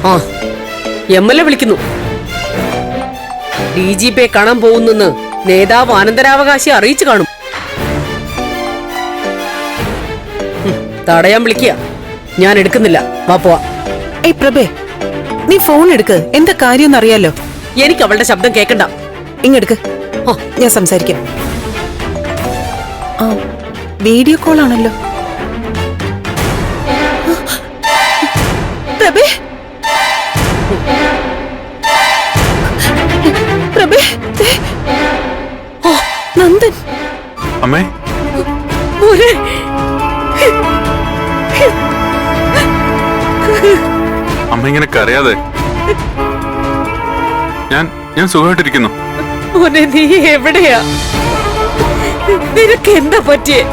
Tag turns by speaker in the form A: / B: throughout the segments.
A: ആ എംഎൽഎ വിളിക്കുന്നു. DGP കാണാൻ പോകുന്നെന്ന് നേതാവ് അനന്തരാവകാശി അറിയിച്ചു കാണും. തടയാൻ വിളിക്കുക. ഞാൻ എടുക്കുന്നില്ല. വാ പോവാ.
B: ഏയ് പ്രഭേ, നീ ഫോൺ എടുക്ക്. എന്താ കാര്യം അറിയാലോ.
A: എനിക്ക് അവളുടെ ശബ്ദം കേക്കണ്ട.
B: ഇങ്ങെടുക്ക്, ഞാൻ സംസാരിക്കാം. ആ വീഡിയോ കോൾ ആണല്ലോ. പ്രഭേ, പ്രഭേ, നന്ദൻ.
C: അമ്മേ, അമ്മ ഇങ്ങനെ കരയാതെ. ഞാൻ സുഖമായിട്ടിരിക്കുന്നു.
A: മോനെ, നീ എവിടെയാ? നിനക്ക് എന്താ പറ്റിയേ?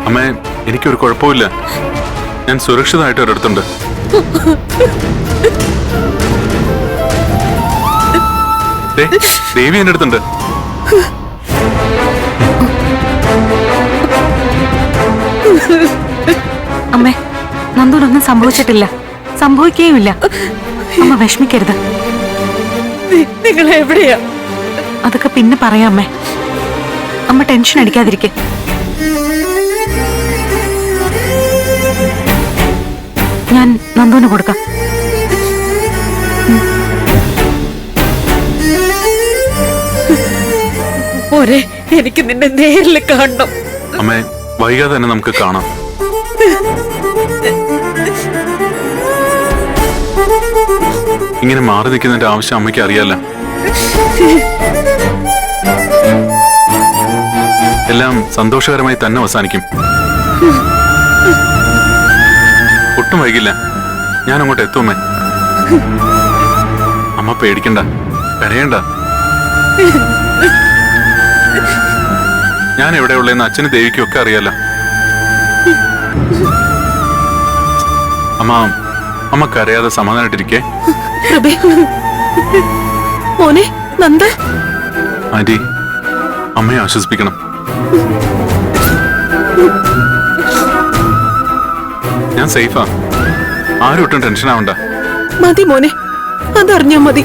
C: അമ്മേ, എനിക്കൊരു കുഴപ്പമില്ല. ഞാൻ സുരക്ഷിതമായിട്ട് ഒരിടത്തുണ്ട്. ദേവി എന്റെ അടുത്തുണ്ട്.
D: അമ്മേ, നന്ദൂനൊന്നും സംഭവിച്ചിട്ടില്ല, സംഭവിക്കുകയുമില്ല. അമ്മ വിഷമിക്കരുത്.
A: നിങ്ങൾ എവിടെയാ?
D: അതൊക്കെ പിന്നെ പറയാം അമ്മേ. അമ്മ ടെൻഷൻ അടിക്കാതിരിക്കെ. ഞാൻ നന്ദൂന് കൊടുക്കാം.
A: പോരെ, എനിക്ക് നിന്നെ നേരിൽ കാണണം.
C: അമ്മേ, വൈകാതെ തന്നെ നമുക്ക് കാണാം. ഇങ്ങനെ മാറി നിൽക്കുന്നതിന്റെ ആവശ്യം അമ്മയ്ക്ക് അറിയാലോ. എല്ലാം സന്തോഷകരമായി തന്നെ അവസാനിക്കും. ഒട്ടും വൈകില്ല. ഞാൻ അങ്ങോട്ട് എത്തുമേ. അമ്മ പേടിക്കണ്ട, കരയണ്ട. ഞാൻ എവിടെയുള്ളതെന്ന് അച്ഛന് ദേവിക്കും ഒക്കെ അറിയാലോ. അമ്മ കരയാതെ സമാധാനായിട്ടിരിക്കേ.
B: മോനെ നന്ദ.
C: ആന്റി, അമ്മയെ ആശ്വസിപ്പിക്കണം. ഞാൻ സേഫാ. ആരും ഒട്ടും ടെൻഷൻ ആവണ്ട.
B: മതി മോനെ, അതറിഞ്ഞാ മതി.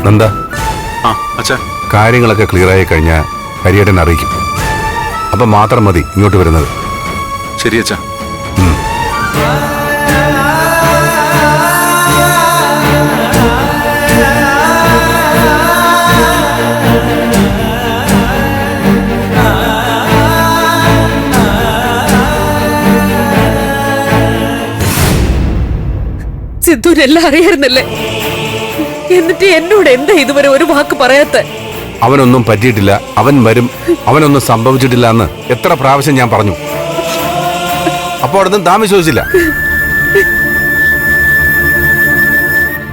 E: നന്ദ,
C: അച്ഛാ,
E: കാര്യങ്ങളൊക്കെ ക്ലിയർ ആയി കഴിഞ്ഞാൽ ഹരിയേട്ടനെ അറിയിക്കും. അപ്പൊ മാത്രം മതി ഇങ്ങോട്ട് വരുന്നത്.
C: ശരി അച്ഛാ.
A: സിദ്ധുനെല്ലാം അറിയായിരുന്നല്ലേ? എന്നിട്ട് എന്നോട് എന്താ ഇതുവരെ ഒരു വാക്ക് പറയാത്ത?
E: അവനൊന്നും പറ്റിയിട്ടില്ല, അവൻ വരും, അവനൊന്നും സംഭവിച്ചിട്ടില്ല എന്ന് എത്ര പ്രാവശ്യം ഞാൻ പറഞ്ഞു. അപ്പൊ അവിടെ നിന്ന് താൻ വിശ്വസിച്ചില്ല.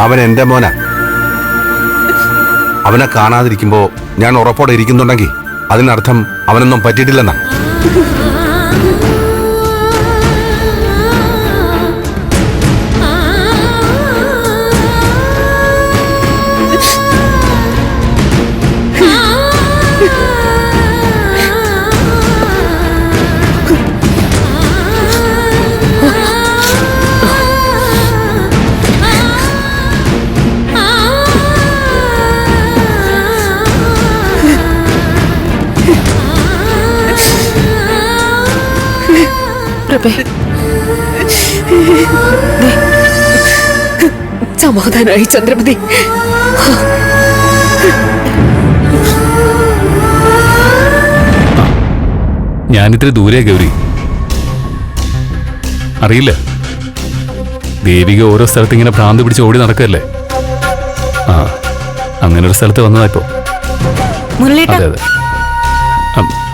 E: അവൻ എന്റെ മോനാ. അവനെ കാണാതിരിക്കുമ്പോ ഞാൻ ഉറപ്പോടെ ഇരിക്കുന്നുണ്ടെങ്കിൽ അതിനർത്ഥം അവനൊന്നും പറ്റിയിട്ടില്ലെന്നാ.
A: സമാധാനായി ചന്ദ്രമതി.
F: ഞാനിത്തിരി ദൂരെ ഗൗരി. അറിയില്ല, ദേവിക ഓരോ സ്ഥലത്ത് ഇങ്ങനെ ഭ്രാന്ത് പിടിച്ച് ഓടി നടക്കല്ലേ. അങ്ങനെ ഒരു സ്ഥലത്ത് വന്നതാ ഇപ്പോ. അതെ അതെ,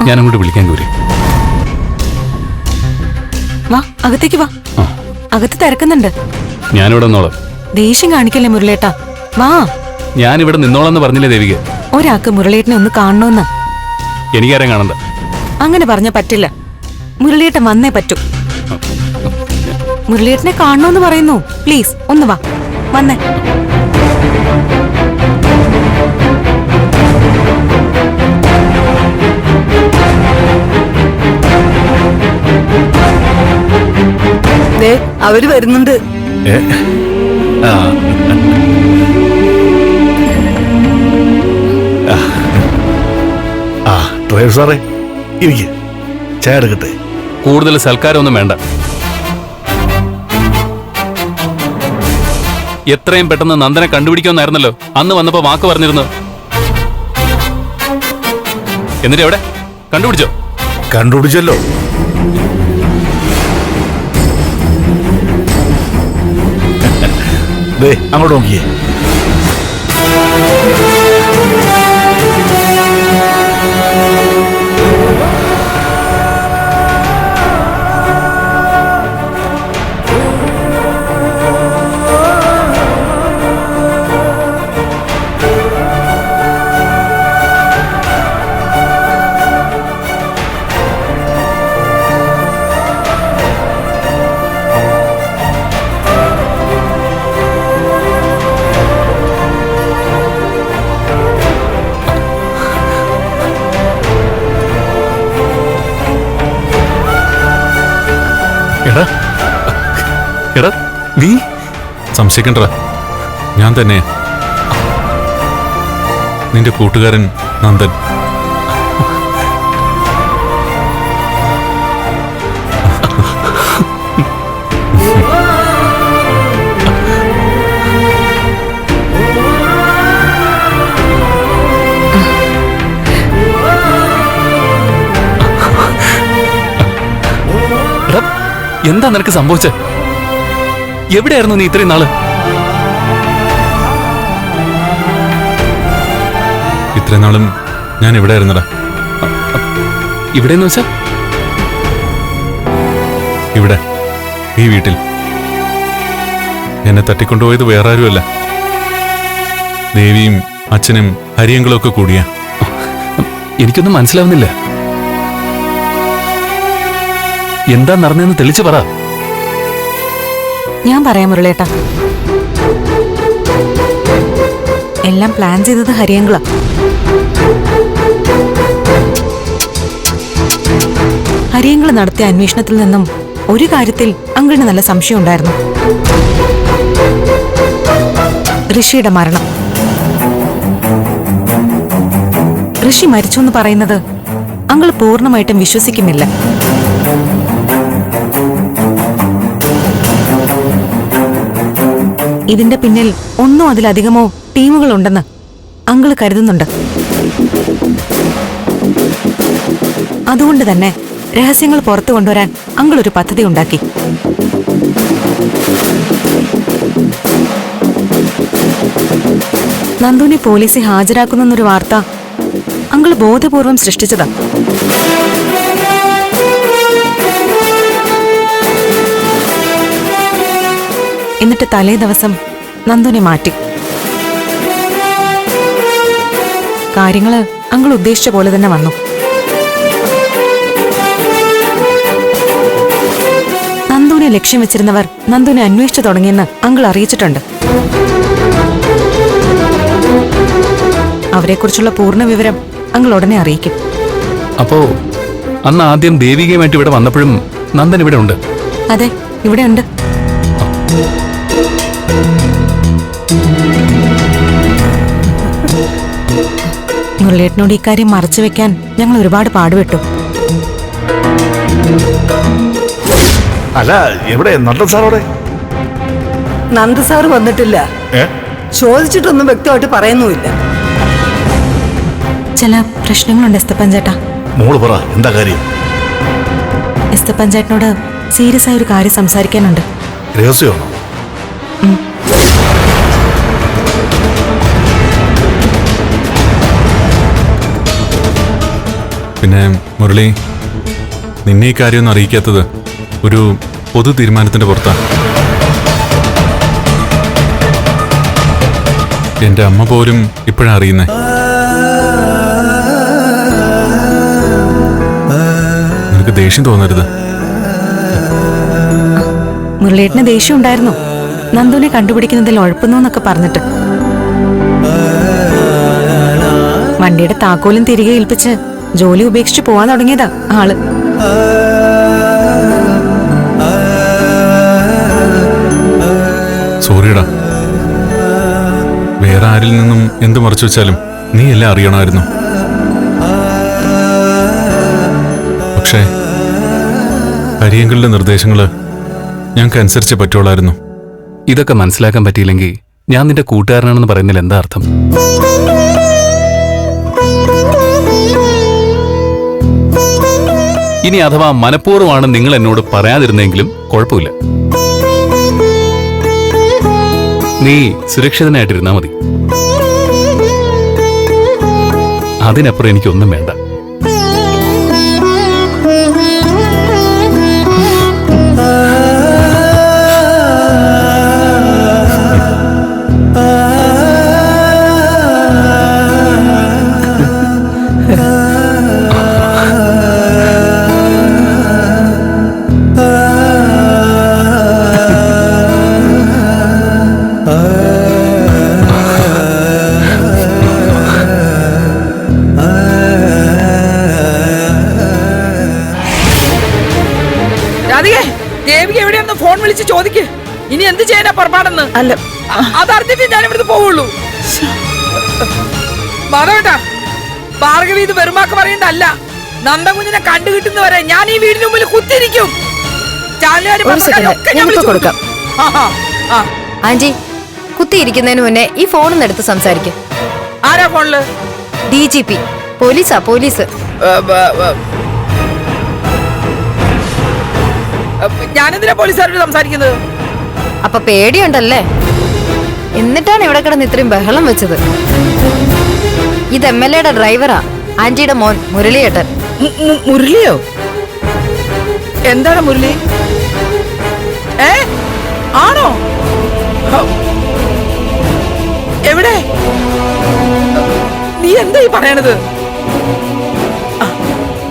F: ഞാനങ്ങോട്ട് വിളിക്കാൻ ഗൗരി.
D: വാ, അകത്തേക്ക് വാ. അകത്ത് തിരക്കുന്നുണ്ട്.
F: ഞാനിവിടെ നിന്നോളാം.
D: ദേഷ്യം കാണിക്കല്ലേ മുരളേട്ടാ, വാ.
F: ഞാനിവിടെ നിന്നോളാന്ന് പറഞ്ഞില്ലേ ദേവിക?
D: ഒരാൾക്ക് മുരളേട്ടനെ ഒന്ന് കാണണമെന്ന്.
F: എനിക്കാരെയും കാണണ്ട.
D: അങ്ങനെ പറഞ്ഞ പറ്റില്ല. മുരളേട്ടൻ വന്നേ പറ്റൂ. മുരളേട്ടനെ കാണണമെന്ന് പറയുന്നു. പ്ലീസ് ഒന്ന് വാ, വന്നേ.
B: അവര് വരുന്നുണ്ട്.
F: ആ.
G: ഡ്രൈവർ സാറേ ഇരിക്ക്, ചായ എടുക്കട്ടെ.
F: കൂടുതൽ സൽക്കാരമൊന്നും വേണ്ട. എത്രയും പെട്ടെന്ന് നന്ദനെ കണ്ടുപിടിക്കുമെന്നായിരുന്നല്ലോ അന്ന് വന്നപ്പോ വാക്ക് പറഞ്ഞിരുന്നത്. എന്നിട്ട് എവിടെ കണ്ടുപിടിച്ചോ?
G: കണ്ടുപിടിച്ചല്ലോ. ദേ അങ്ങോട്ട് നോക്കിയേ.
C: എടാ നീ സംശയിക്കണ്ട, ഞാൻ തന്നെ നിന്റെ കൂട്ടുകാരൻ നന്ദൻ.
F: എന്താ നിനക്ക് സംഭവിച്ചേ? എവിടെയായിരുന്നു നീ ഇത്രയും നാള്?
C: ഇത്രയും നാളും ഞാൻ ഇവിടെ ആയിരുന്നടാ.
F: ഇവിടെന്ന് വെച്ചാ?
C: ഇവിടെ, ഈ വീട്ടിൽ. എന്നെ തട്ടിക്കൊണ്ടുപോയത് വേറെ ആരുമല്ല, ദേവിയും അച്ഛനും ഹരിയങ്ങളും ഒക്കെ കൂടിയാ.
F: എനിക്കൊന്നും മനസ്സിലാവുന്നില്ല. എന്താ നടന്നെന്ന് തെളിച്ചു പറ.
D: ഞാൻ പറയാം മുരളേട്ടാ. എല്ലാം പ്ലാൻ ചെയ്തത് ഹരിയങ്കള. ഹരിയങ്കള നടത്തിയ അന്വേഷണത്തിൽ നിന്നും ഒരു കാര്യത്തിൽ അങ്കിളിന് നല്ല സംശയം ഉണ്ടായിരുന്നു. ഋഷിയുടെ മരണം. ഋഷി മരിച്ചു എന്ന് പറയുന്നത് അങ്കിൾ പൂർണ്ണമായിട്ടും വിശ്വസിക്കുന്നില്ല. ഇതിന്റെ പിന്നിൽ ഒന്നോ അതിലധികമോ ടീമുകളുണ്ടെന്ന് അങ്കിള് കരുതുന്നുണ്ട്. അതുകൊണ്ട് തന്നെ രഹസ്യങ്ങൾ പുറത്തു കൊണ്ടുവരാൻ അങ്കിൾ ഒരു പദ്ധതി ഉണ്ടാക്കി. നന്ദുവിനെ പോലീസിൽ ഹാജരാക്കുന്നൊരു വാർത്ത അങ്കിൾ ബോധപൂർവം സൃഷ്ടിച്ചതാ. എന്നിട്ട് തലേ ദിവസം നന്ദുവിനെ മാറ്റി. കാര്യങ്ങള് അങ്കിൾ ഉദ്ദേശിച്ച പോലെ തന്നെ വന്നു. നന്ദുവിനെ ലക്ഷ്യം വെച്ചിരുന്നവർ നന്ദുവിനെ അന്വേഷിച്ചു തുടങ്ങിയെന്ന് അങ്കിൾ അറിയിച്ചിട്ടുണ്ട്. അവരെക്കുറിച്ചുള്ള പൂർണ്ണ വിവരം അങ്കിൾ ഉടനെ അറിയിക്കും.
F: അപ്പോ അന്ന് ആദ്യം ദേവികയുമായിട്ട് ഇവിടെ വന്നപ്പോഴും നന്ദൻ ഇവിടെ ഉണ്ട്?
D: അതെ, ഇവിടെ ഉണ്ട്. മുരളേട്ടനോട് ഇക്കാര്യം മറച്ചു വെക്കാൻ ഞങ്ങൾ ഒരുപാട് പാടുപെട്ടു.
G: അല്ല, എവിടെ നന്ദൻ സാറോടെ?
B: നന്ദ സാറ് വന്നിട്ടില്ല. ചോദിച്ചിട്ടൊന്നും വ്യക്തമായിട്ട് പറയുന്നുമില്ല.
D: ചില പ്രശ്നങ്ങളുണ്ട് എസ്തപ്പൻ ചേട്ടാ.
G: മോള് പറ, എന്താ കാര്യം?
D: എസ്തപ്പൻ ചേട്ടനോട് സീരിയസ് ആയ ഒരു കാര്യം സംസാരിക്കാനുണ്ട്.
G: രഹസ്യമാണോ?
C: പിന്നെ മുരളി, നിന്നെ ഈ കാര്യമൊന്നും അറിയിക്കാത്തത് ഒരു പൊതു തീരുമാനത്തിന്റെ പുറത്താണ്. എന്റെ അമ്മ പോലും ഇപ്പോഴാണ് അറിയുന്നേ. നിനക്ക് ദേഷ്യം തോന്നരുത്.
D: മുരളേട്ടന് ദേഷ്യം ഉണ്ടായിരുന്നു നന്ദുവിനെ കണ്ടുപിടിക്കുന്നതിൽ ഉഴപ്പുന്നു എന്നൊക്കെ പറഞ്ഞിട്ട്. വണ്ടിയുടെ താക്കോലും തിരികെ ഏൽപ്പിച്ച് ജോലി ഉപേക്ഷിച്ച് പോവാൻ തുടങ്ങിയതാ ആള്.
C: സോറിയടാ. വേറെ ആരിൽ നിന്നും എന്ത് മറച്ചു വെച്ചാലും നീ എല്ലാം അറിയണമായിരുന്നു. പക്ഷേ ഹരിയങ്കളുടെ നിർദ്ദേശങ്ങള് ഞങ്ങൾക്ക് അനുസരിച്ചേ പറ്റുള്ളായിരുന്നു.
F: ഇതൊക്കെ മനസ്സിലാക്കാൻ പറ്റിയില്ലെങ്കിൽ ഞാൻ നിന്റെ കൂട്ടുകാരനാണെന്ന് പറയുന്നതിൽ എന്താ അർത്ഥം? ഇനി അഥവാ മനഃപൂർവ്വമാണ് നിങ്ങൾ എന്നോട് പറയാതിരുന്നെങ്കിലും കുഴപ്പമില്ല. നീ സുരക്ഷിതനായിട്ടിരുന്നാ മതി. അതിനപ്പുറം എനിക്കൊന്നും വേണ്ട.
A: രാധികേ, ദേവിക എവിടെയാണെന്ന് ഫോൺ വിളിച്ച് ചോദിക്ക്. ഇനി എന്ത് ചെയ്യാനാ പുറപ്പാടെന്ന്.
B: അല്ല
A: അതറിഞ്ഞിട്ട് ഞാൻ ഇവിടുന്ന് പോവുള്ളൂ. മാധവേട്ടാ, ഭാർഗവി ഇത് വെറുമാക്ക് പറയുന്നതല്ല. നന്ദകുഞ്ഞിനെ കണ്ടു കിട്ടുന്നവരെ ഞാൻ ഈ വീടിന് മുമ്പിൽ കുത്തിരിക്കും.
B: കൊടുക്കാം.
H: ആന്റി, കുത്തിയിരിക്കുന്നതിന് മുന്നേ ഈ ഫോണൊന്ന് എടുത്ത് സംസാരിക്കും.
A: ആരാ ഫോണില്?
H: DGP. പോലീസാ, പോലീസ്.
A: ഞാനെന്തിനാ പോലീസുകാരോട് സംസാരിക്കുന്നത്?
H: അപ്പൊ പേടിയുണ്ടല്ലേ? എന്നിട്ടാണ് ഇവിടെ കിടന്ന് ഇത്രയും ബഹളം വെച്ചത്. ഇത് MLA-യുടെ ഡ്രൈവറാ, ആന്റിയുടെ മോൻ മുരളിയേട്ടൻ.
A: മുരളിയോ? എന്താണ് മുരളി? ആണോ? എവിടെ? നീ എന്താ ഈ പറയണത്?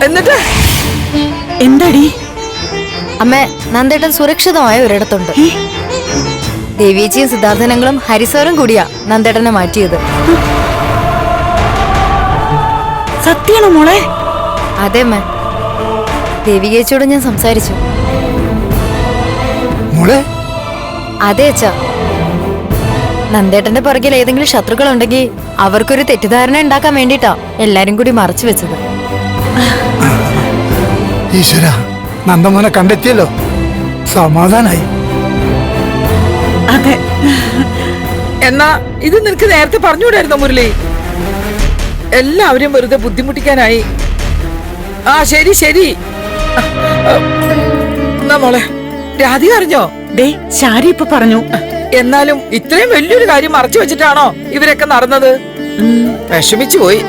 A: എന്നിട്ട്
B: എന്താടി?
H: അമ്മ, നന്ദേട്ടൻ സുരക്ഷിതമായ ഒരിടത്തുണ്ട്. ദേവിയേച്ചിയും സിദ്ധാർത്ഥനങ്ങളും ഹരിസാറും കൂടിയാ നന്ദേട്ടനെ മാറ്റിയത്.
B: സത്യാണോ മോളെ?
H: അതെ അമ്മ, ദേവികേച്ചിയോട് ഞാൻ സംസാരിച്ചു. അതെ അച്ഛാ, നന്ദേട്ടന്റെ പുറകിൽ ഏതെങ്കിലും ശത്രുക്കളുണ്ടെങ്കിൽ അവർക്കൊരു തെറ്റിദ്ധാരണ ഉണ്ടാക്കാൻ വേണ്ടിട്ടാ എല്ലാരും കൂടി മറച്ചു വെച്ചത്.
I: ഈശ്വര, നന്ദമോനെ കണ്ടെത്തിയല്ലോ, സമാധാനായി.
B: അതെ.
A: എന്നാ ഇത് നിനക്ക് നേരത്തെ പറഞ്ഞുകൂടായിരുന്നോ മുരളി? എല്ലാവരും വെറുതെ ബുദ്ധിമുട്ടിക്കാനായി. ആ ശരി ശരി. എന്നാ മോളെ, രാധിക അറിഞ്ഞോ?
B: ദേ ശാരി ഇപ്പൊ പറഞ്ഞു.
A: എന്നാലും ഇത്രയും വലിയൊരു കാര്യം മറച്ചു വെച്ചിട്ടാണോ ഇവരൊക്കെ നടന്നത്? വിഷമിച്ചു പോയി.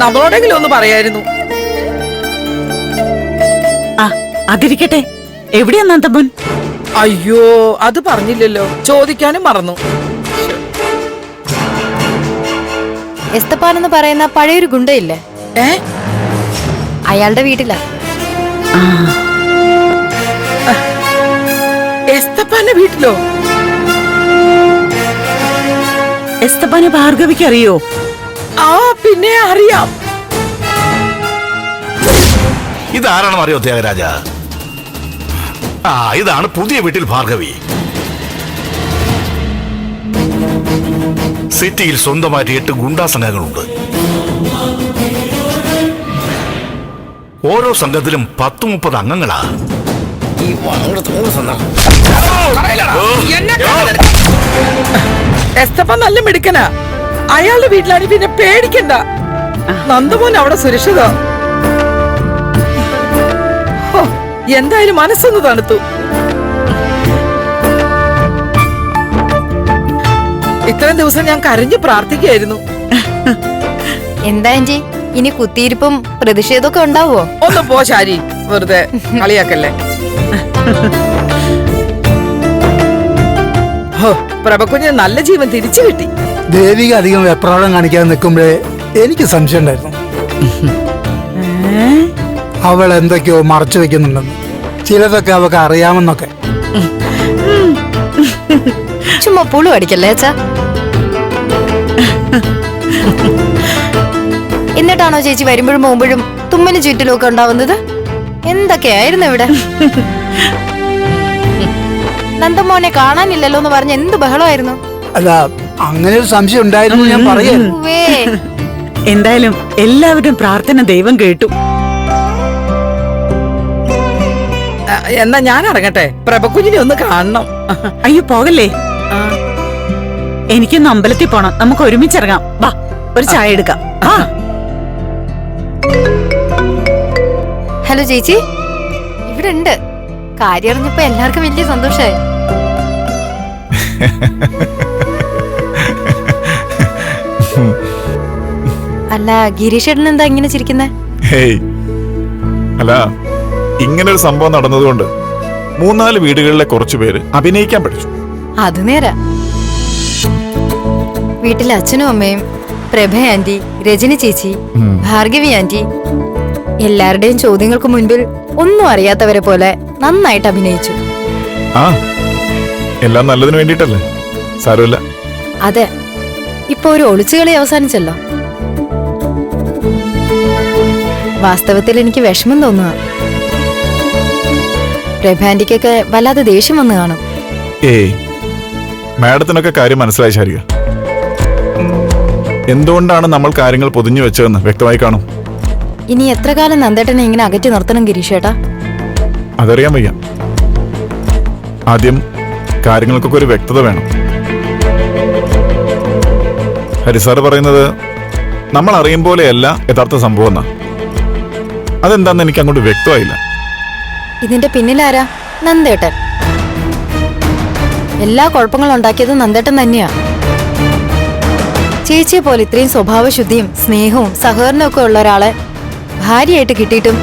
A: നമ്മളോടെങ്കിലും ഒന്ന് പറയായിരുന്നു.
B: ആ അതിരിക്കട്ടെ, എവിടെയാ നന്ദമോൻ?
A: അയ്യോ, അത് പറഞ്ഞില്ലല്ലോ, ചോദിക്കാനും മറന്നു.
H: എസ്തപ്പാൻ എന്ന് പറയുന്ന പഴയൊരു ഗുണ്ടയില്ലേ, അയാളുടെ വീട്ടിലാ.
A: എസ്തപ്പാന്റെ വീട്ടിലോ?
B: എസ്തപ്പാനെ ഭാർഗവിക്ക് അറിയോ?
A: ആ പിന്നെ അറിയാം.
G: ഇതാരാണെന്ന് അറിയോ ത്യാഗരാജ? ഇതാണ് പുതിയ വീട്ടിൽ ഭാർഗവി. സിറ്റിയിൽ സ്വന്തമായിട്ട് 8 ഗുണ്ടാ സംഘങ്ങളുണ്ട്. ഓരോ സംഘത്തിലും 10-30 അംഗങ്ങളാ.
A: എസ്തപ്പാൻ നല്ല മിടുക്കനാ. അയാളുടെ വീട്ടിലാണ്, പിന്നെ പേടിക്കണ്ട. നന്ദമോൻ അവിടെ സുരക്ഷിത. എന്തായാലും മനസ്സൊന്ന് തണുത്തു. ഇത്രയും ദിവസം ഞാൻ കരഞ്ഞു പ്രാർത്ഥിക്കുകയായിരുന്നു.
H: എന്താ ആന്റി, ഇനി കുത്തിയിരിപ്പും പ്രതിഷേധമൊക്കെ ഉണ്ടാവോ?
A: ഒന്ന് പോ ശാരി, വെറുതെ കളിയാക്കല്ലേ. പ്രഭക്കുഞ്ഞ് നല്ല ജീവൻ തിരിച്ചു കിട്ടി.
I: ദേവിക അധികം വെപ്രാളം കാണിക്കാതെ നിൽക്കുമ്പോഴേ എനിക്ക് സംശയം ഉണ്ടായിരുന്നു. അവൾ എന്തൊക്കെയോ മറച്ചു വെക്കുന്നുണ്ടെന്ന്, ചിലതൊക്കെ അവൾക്ക് അറിയാമെന്നൊക്കെ.
H: ചുമ്മാ പുളു അടിക്കല്ലേ അച്ഛാ. എന്നിട്ടാണോ ചേച്ചി വരുമ്പോഴും പോകുമ്പോഴും തുമ്മലും ചുറ്റിലും ഒക്കെ ഉണ്ടാവുന്നത്? എന്തൊക്കെയായിരുന്നു ഇവിടെ? നന്ദമോനെ കാണാനില്ലല്ലോ എന്ന് പറഞ്ഞ് എന്ത് ബഹളമായിരുന്നു.
I: അല്ല അങ്ങനെ ഒരു സംശയം ഉണ്ടായിരുന്നു ഞാൻ പറയാം.
H: ഉവ്വേ.
B: എന്തായാലും എല്ലാവരും പ്രാർത്ഥന ദൈവം കേട്ടു.
A: എന്നാ ഞാൻ ഇറങ്ങട്ടെ, പ്രഭക്കുഞ്ഞിനെ ഒന്ന് കാണണം.
B: അയ്യോ പോകല്ലേ, എനിക്കൊന്ന് അമ്പലത്തിൽ പോണം. നമുക്ക് ഒരുമിച്ചിറങ്ങാം. വാ, ഒരു ചായ എടുക്കാം.
H: ഹലോ ചേച്ചി, ഇവിടെ ഉണ്ട്. കാര്യം അറിഞ്ഞപ്പോ എല്ലാവർക്കും വലിയ സന്തോഷായി. അല്ല ഗിരീഷേട്ടൻ എന്താ ഇങ്ങനെ ചിരിക്കുന്നേ?
J: ഹേയ്, അല്ല ഇങ്ങനെ ഒരു സംഭവം നടന്നതുകൊണ്ട് 3-4 വീടുകളിലെ കുറച്ചു പേര് അഭിനയിക്കാൻ പഠിച്ചു.
H: അത് നേരാ. വീട്ടിലെ അച്ഛനും അമ്മയും, പ്രഭ ആന്റി, രജനി ചേച്ചി, ഭാർഗവി ആന്റി, എല്ലാവരുടെയും ചോദ്യങ്ങൾക്ക് മുൻപിൽ ഒന്നും അറിയാത്തവരെ പോലെ നന്നായിട്ട് അഭിനയിച്ചു.
J: ആ, എല്ലാം നല്ലതിന് വേണ്ടിട്ടല്ലേ, സാരമില്ല.
H: അതെ, ഇപ്പൊ ഒരു ഒളിച്ചുകളി അവസാനിച്ചല്ലോ. വാസ്തവത്തിൽ എനിക്ക് വിഷമം തോന്നുക. പ്രഭാന്റിക്കൊക്കെ വല്ലാതെ ദേഷ്യം വന്നു കാണും.
J: ഏയ്, മാഡത്തിനൊക്കെ കാര്യം മനസ്സിലായി ശാരിക. എന്തുകൊണ്ടാണ് നമ്മൾ കാര്യങ്ങൾ പൊതിഞ്ഞു വെച്ചതെന്ന് വ്യക്തമായി കാണും.
H: ഇനി എത്ര കാലം നന്ദേട്ടനെ ഇങ്ങനെ അകറ്റി നിർത്തണം ഗിരീഷേട്ടാ?
J: അതറിയാൻ വയ്യ. ആദ്യം കാര്യങ്ങൾക്കൊക്കെ ഒരു വ്യക്തത വേണം. ഹരിസാറ് പറയുന്നത് നമ്മൾ അറിയും പോലെയല്ല യഥാർത്ഥ സംഭവം എന്നാ. അതെന്താന്ന് എനിക്ക് അങ്ങോട്ട് വ്യക്തമായില്ല.
H: ഇതിന്റെ പിന്നിലാരാ? നന്ദേട്ടൻ. എല്ലാ കുഴപ്പങ്ങളും ഉണ്ടാക്കിയത് നന്ദേട്ടൻ തന്നെയാ. ചേച്ചിയെ പോലെ ഇത്രയും സ്വഭാവശുദ്ധിയും സ്നേഹവും സഹകരണവും ഒക്കെ ഉള്ള ഒരാളെ ഭാര്യയായിട്ട് കിട്ടിയിട്ടും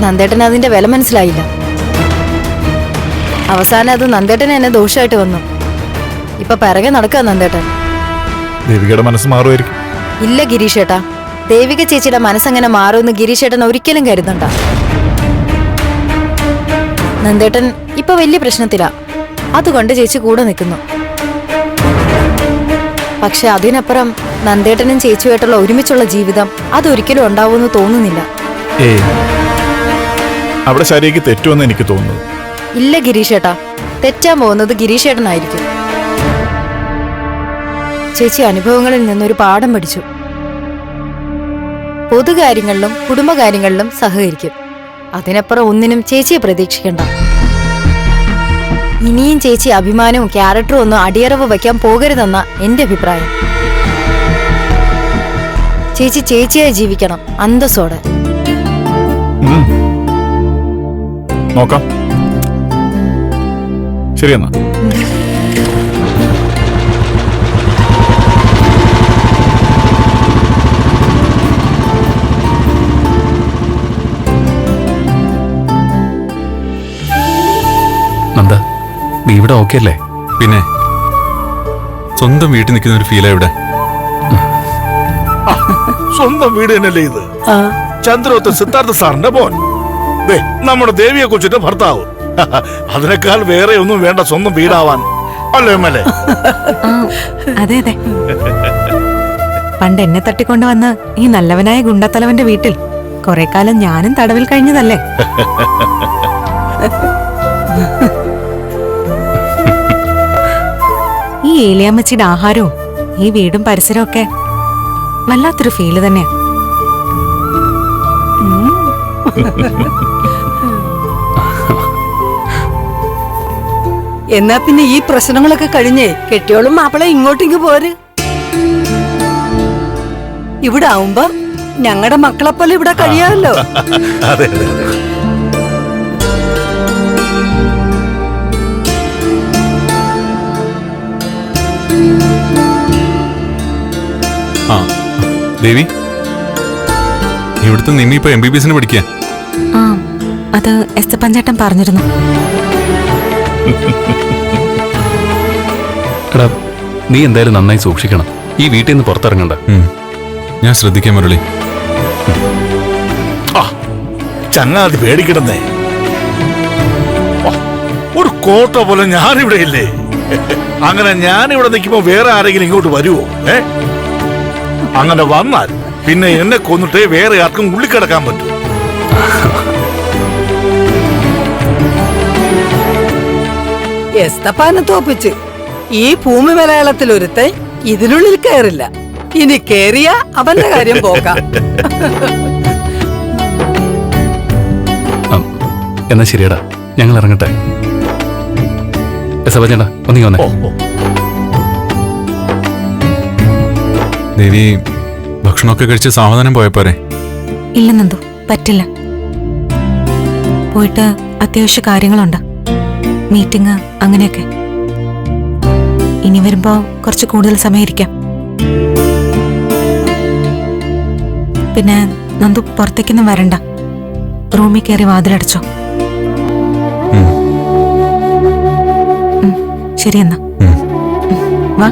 H: നന്ദേട്ടൻ അതിന്റെ വില മനസ്സിലായില്ല. അവസാനം അത് നന്ദേട്ടന് എന്നെ ദോഷമായിട്ട് വന്നു. ഇപ്പൊ പിറകെ നടക്കുക നന്ദേട്ടൻ.
J: ദേവികയുടെ മനസ്സ് മാറുമായിരിക്കും.
H: ഇല്ല ഗിരീഷേട്ടാ, ദേവിക ചേച്ചിയുടെ മനസ്സങ്ങനെ മാറുമെന്ന് ഗിരീഷേട്ടൻ ഒരിക്കലും കരുതണ്ട. നന്ദേട്ടൻ ഇപ്പൊ വലിയ പ്രശ്നത്തിലാ, അതുകൊണ്ട് ചേച്ചി കൂടെ നിൽക്കുന്നു. പക്ഷെ അതിനപ്പുറം നന്ദേട്ടനും ചേച്ചിയുമായിട്ടുള്ള ഒരുമിച്ചുള്ള ജീവിതം അതൊരിക്കലും ഉണ്ടാവുമെന്ന് തോന്നുന്നില്ല.
J: ഏയ്, അവിടെ ശരിക്ക് തെറ്റുമെന്ന് എനിക്ക് തോന്നുന്നത്.
H: ഇല്ല ഗിരീഷേട്ടാ, തെറ്റാൻ പോകുന്നത് ഗിരീഷേട്ടനായിരിക്കും. ചേച്ചി അനുഭവങ്ങളിൽ നിന്നൊരു പാഠം പഠിച്ചു. പൊതുകാര്യങ്ങളിലും കുടുംബകാര്യങ്ങളിലും സഹകരിക്കും. അതിനപ്പുറം ഒന്നിനും ചേച്ചിയെ പ്രതീക്ഷിക്കണ്ട. ഇനിയും ചേച്ചി അഭിമാനവും ക്യാരക്ടറും ഒന്നും അടിയറവ് വയ്ക്കാൻ പോകരുതെന്ന എന്റെ അഭിപ്രായം. ചേച്ചി ചേച്ചിയായി ജീവിക്കണം, അന്തസ്സോടെ.
J: നോക്കാം. ശരിയെന്നാ.
F: നന്ദ, നീ ഇവിടെ ഓക്കെ അല്ലേ?
C: പിന്നെ സ്വന്തം വീട്ടിൽ നിൽക്കുന്ന ഒരു ഫീലാ ഇവിടെ.
G: സ്വന്തം വീട് തന്നെയല്ലേ ഇത്? ചന്ദ്രോത്ത് സിദ്ധാർത്ഥ സാറിന്റെ മോൻ, ദേ നമ്മുടെ ദേവിയെ കുറിച്ചിട്ട് ഭർത്താവ്. അതിനേക്കാൾ വേറെ ഒന്നും വേണ്ട സ്വന്തം വീടാവാൻ, അല്ലേ അമ്മല്ലേ?
D: അതെ അതെ. പണ്ട് എന്നെ തട്ടിക്കൊണ്ടു വന്ന് ഈ നല്ലവനായ ഗുണ്ടത്തലവന്റെ വീട്ടിൽ കുറെ കാലം ഞാനും തടവിൽ കഴിഞ്ഞതല്ലേ. ഈ ഏലിയാമ്മച്ചിയുടെ ആഹാരവും ഈ വീടും പരിസരവും ഒക്കെ വല്ലാത്തൊരു ഫീല് തന്നെയാ.
B: എന്നാ പിന്നെ ഈ പ്രശ്നങ്ങളൊക്കെ കഴിഞ്ഞേ കെട്ടിയോളും മാപ്പിളെ ഇങ്ങോട്ടേക്ക് പോര്. ഇവിടെ ആവുമ്പോ ഞങ്ങളുടെ മക്കളെ പോലെ ഇവിടെ കഴിയാമല്ലോ.
G: അതെ അതെ അതെ.
C: ആ ദേവി, ഇവിടുത്തെ നിമ്മി ഇപ്പൊ MBBS പഠിക്കുക.
D: ആ, അത് എസ് പഞ്ചേട്ടൻ പറഞ്ഞിരുന്നു.
F: എടാ, നീ എന്തായാലും നന്നായി സൂക്ഷിക്കണം. ഈ വീട്ടിൽ നിന്ന് പുറത്തിറങ്ങണ്ട.
C: ഞാൻ ശ്രദ്ധിക്കാം മുരളി.
G: ചങ്ങാതി പേടിക്കിടന്നേ. ഒരു കോട്ട പോലെ ഞാനിവിടെ ഇല്ലേ? അങ്ങനെ ഞാനിവിടെ നിൽക്കുമ്പോ വേറെ ആരെങ്കിലും ഇങ്ങോട്ട് വരുവോ? അങ്ങനെ വന്നാൽ പിന്നെ എന്നെ കൊന്നിട്ടേ വേറെ ആർക്കും ഉള്ളിക്കിടക്കാൻ പറ്റും.
A: എസ്തപ്പാനെ തോപ്പിച്ച് ഈ ഭൂമി മലയാളത്തിൽ ഒരുത്തൻ ഇതിനുള്ളിൽ കയറില്ല. ഇനി കേറിയ അവന്റെ കാര്യം പോക്കാം.
F: എന്നാ ശരിയടാ, ഞങ്ങൾ ഇറങ്ങട്ടെ. ചേട്ടാ ഒന്നീ വന്നേ.
C: ദേവി ഭക്ഷണമൊക്കെ കഴിച്ച് സാവധാനം പോയപ്പോരെ?
D: ഇല്ല നന്ദു, പറ്റില്ല. പോയിട്ട് അത്യാവശ്യ കാര്യങ്ങളുണ്ട്, മീറ്റിംഗ് അങ്ങനെയൊക്കെ. ഇനി വരുമ്പോ കുറച്ച് കൂടുതൽ സമയം ഇരിക്കാം. പിന്നെ നന്ദു പുറത്തേക്കൊന്നും വരണ്ട, റൂമിൽ കയറി വാതിലടച്ചോ. ശരി എന്നാ വാ.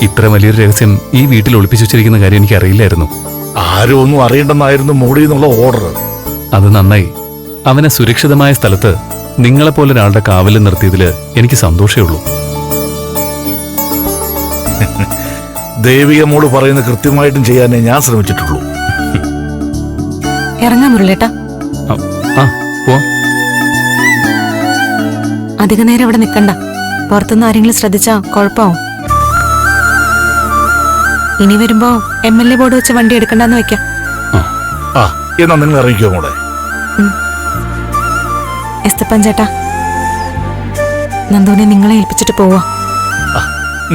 F: ഇത്ര വലിയൊരു രഹസ്യം ഈ വീട്ടിൽ ഒളിപ്പിച്ചു വെച്ചിരിക്കുന്ന കാര്യം എനിക്ക് അറിയില്ലായിരുന്നു.
G: ആരും ഒന്നും അറിയണ്ടെന്നായിരുന്നു മോഡി എന്നുള്ള ഓർഡർ.
F: അത് നന്നായി. അവനെ സുരക്ഷിതമായ സ്ഥലത്ത് നിങ്ങളെപ്പോലൊരാളുടെ കാവലിൽ നിർത്തിയതില് എനിക്ക് സന്തോഷമേ ഉള്ളൂ.
G: ദേവികമ്മോട് പറയുന്ന കൃത്യമായിട്ടും ചെയ്യാനേ ഞാൻ ശ്രമിച്ചിട്ടുള്ളൂ.
D: ഇറങ്ങാൻ മുരളേട്ടാ.
F: പോ.
D: അധിക നേരം ഇവിടെ നിൽക്കണ്ട, പുറത്തുനിന്ന് ആരെങ്കിലും ശ്രദ്ധിച്ചാ കുഴപ്പമാവും. ഇനി വരുമ്പോ MLA ബോർഡ് വെച്ച് വണ്ടി എടുക്കണ്ടെന്ന് വെക്കാം.
G: എന്നാ നിങ്ങൾ ഇറങ്ങിക്കോ മോളെ.
D: എസ്തപ്പൻ ചേട്ടാ, നന്ദുവിനെ നിങ്ങളെ ഏൽപ്പിച്ചിട്ട് പോവാ.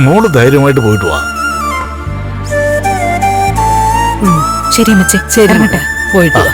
G: മോള് ധൈര്യമായിട്ട് പോയിട്ട് വാ.
D: ശരി അമ്മച്ചി, ഇറങ്ങട്ടെ.
A: പോയിട്ട് വാ.